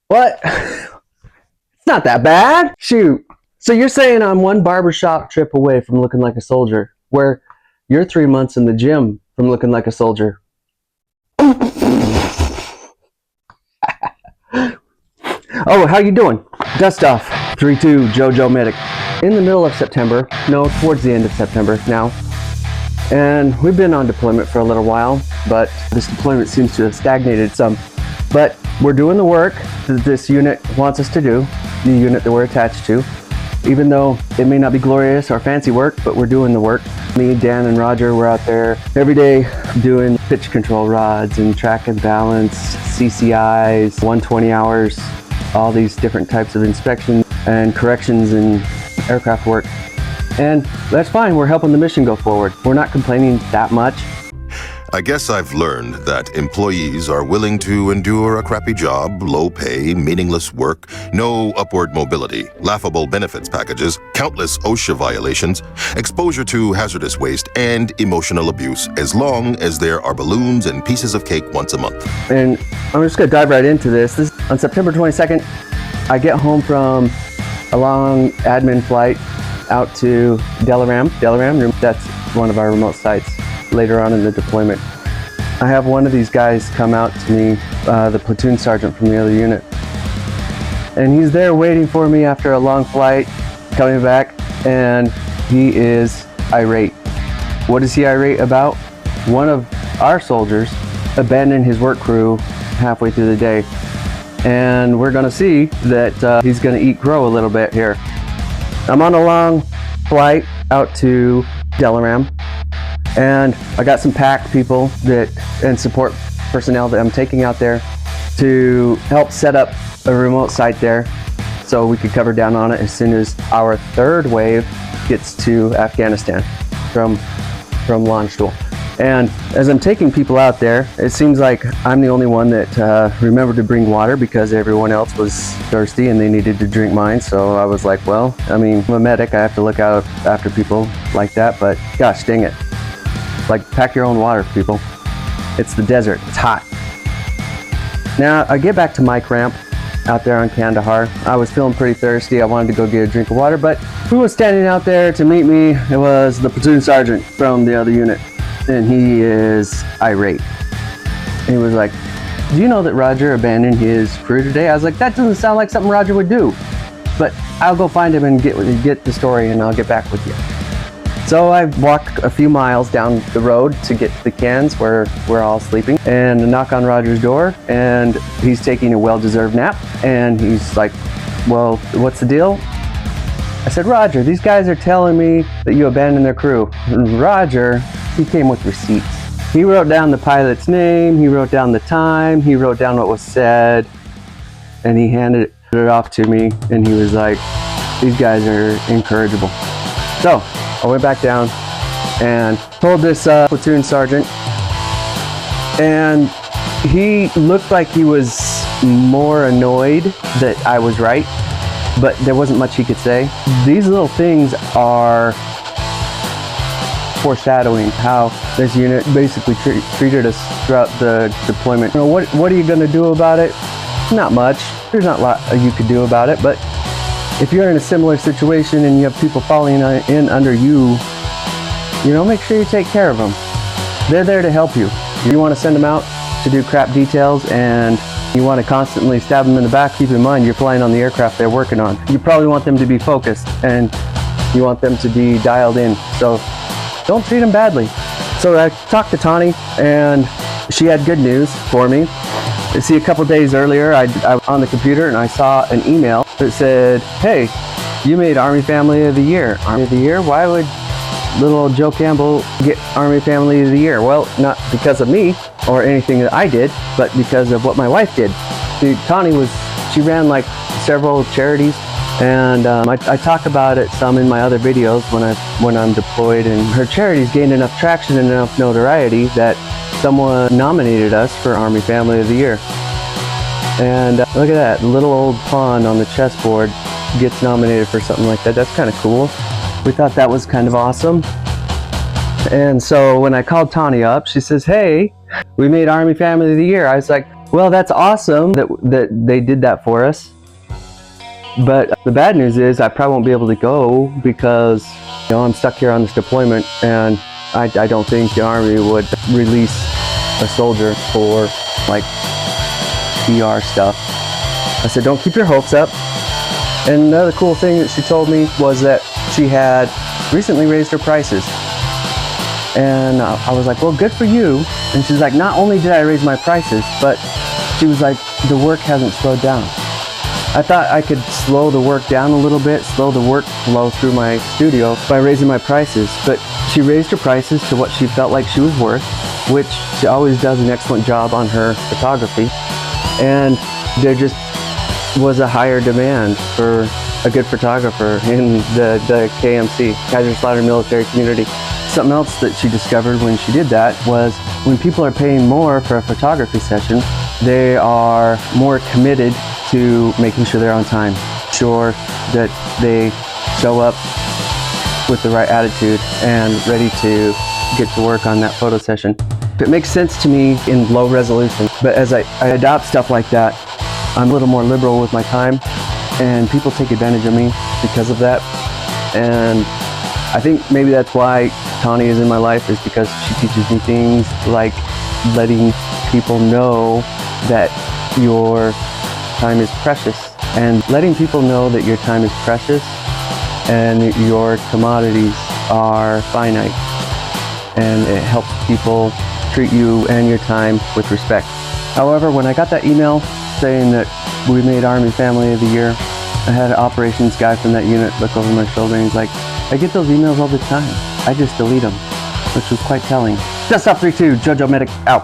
What? It's not that bad. Shoot. So you're saying I'm one barbershop trip away from looking like a soldier, where you're 3 months in the gym from looking like a soldier. Oh, how you doing? Dust off. 3-2, JoJo Medic. In the middle of September, no, towards the end of September now. And we've been on deployment for a little while, but this deployment seems to have stagnated some. But we're doing the work that this unit wants us to do, the unit that we're attached to. Even though it may not be glorious or fancy work, but we're doing the work. Me, Dan, and Roger, we're out there every day doing pitch control rods and track and balance, CCIs, 120 hours, all these different types of inspections and corrections and aircraft work. And that's fine, we're helping the mission go forward. We're not complaining that much. I guess I've learned that employees are willing to endure a crappy job, low pay, meaningless work, no upward mobility, laughable benefits packages, countless OSHA violations, exposure to hazardous waste, and emotional abuse, as long as there are balloons and pieces of cake once a month. And I'm just gonna dive right into this. On September 22nd, I get home from a long admin flight out to Delaram. That's one of our remote sites later on in the deployment. I have one of these guys come out to me, the platoon sergeant from the other unit. And he's there waiting for me after a long flight, coming back, and he is irate. What is he irate about? One of our soldiers abandoned his work crew halfway through the day. And we're gonna see that he's gonna eat crow a little bit here. I'm on a long flight out to Delaram, and I got some PAC people and support personnel that I'm taking out there to help set up a remote site there so we could cover down on it as soon as our third wave gets to Afghanistan from launch tool. And as I'm taking people out there, it seems like I'm the only one that remembered to bring water because everyone else was thirsty and they needed to drink mine. So I was like, well, I mean, I'm a medic, I have to look out after people like that, but gosh dang it. Like, pack your own water, people. It's the desert, it's hot. Now, I get back to my cramp out there on Kandahar. I was feeling pretty thirsty. I wanted to go get a drink of water, but who was standing out there to meet me? It was the platoon sergeant from the other unit. And he is irate. He was like, do you know that Roger abandoned his crew today? I was like, that doesn't sound like something Roger would do. But I'll go find him and get the story and I'll get back with you. So I walked a few miles down the road to get to the cans where we're all sleeping, and I knock on Roger's door, and he's taking a well-deserved nap. And he's like, well, what's the deal? I said, Roger, these guys are telling me that you abandoned their crew. And Roger, he came with receipts. He wrote down the pilot's name, he wrote down the time, he wrote down what was said, and he handed it off to me, and he was like, these guys are incorrigible. So I went back down and told this platoon sergeant, and he looked like he was more annoyed that I was right, but there wasn't much he could say. These little things are foreshadowing how this unit basically treated us throughout the deployment. You know, what are you going to do about it? Not much. There's not a lot you could do about it, but if you're in a similar situation and you have people falling in under you, make sure you take care of them. They're there to help you. You want to send them out to do crap details and you want to constantly stab them in the back, keep in mind you're flying on the aircraft they're working on. You probably want them to be focused and you want them to be dialed in. So don't treat them badly. So I talked to Tawny and she had good news for me. See, a couple days earlier, I was on the computer and I saw an email that said, hey, you made Army Family of the Year. Army of the Year? Why would little old Joe Campbell get Army Family of the Year? Well, not because of me or anything that I did, but because of what my wife did. See, Tawny she ran like several charities, and I talk about it some in my other videos when I'm deployed, and her charities gained enough traction and enough notoriety that someone nominated us for Army Family of the Year. And look at that, little old pawn on the chessboard gets nominated for something like that. That's kind of cool. We thought that was kind of awesome. And so when I called Tawny up, she says, hey, we made Army Family of the Year. I was like, Well, that's awesome that they did that for us. But the bad news is I probably won't be able to go because, you know, I'm stuck here on this deployment, and I don't think the Army would release a soldier for like PR stuff. I said, don't keep your hopes up. And another cool thing that she told me was that she had recently raised her prices. And I was like, well, good for you. And she's like, not only did I raise my prices, but she was like, the work hasn't slowed down. I thought I could slow the work down a little bit, slow the workflow through my studio by raising my prices. But she raised her prices to what she felt like she was worth, which she always does an excellent job on her photography. And there just was a higher demand for a good photographer in the KMC, Kaiser Slaughtered Military Community. Something else that she discovered when she did that was when people are paying more for a photography session, they are more committed to making sure they're on time, sure that they show up with the right attitude and ready to get to work on that photo session. It makes sense to me in low resolution, but as I adopt stuff like that, I'm a little more liberal with my time, and people take advantage of me because of that. And I think maybe that's why Tawny is in my life, is because she teaches me things like letting people know that your time is precious, and letting people know that your time is precious and your commodities are finite, and it helps people treat you and your time with respect. However, when I got that email saying that we made Army Family of the Year, I had an operations guy from that unit look over my shoulder and he's like, I get those emails all the time. I just delete them, which was quite telling. Just Stop 32, JoJo Medic out.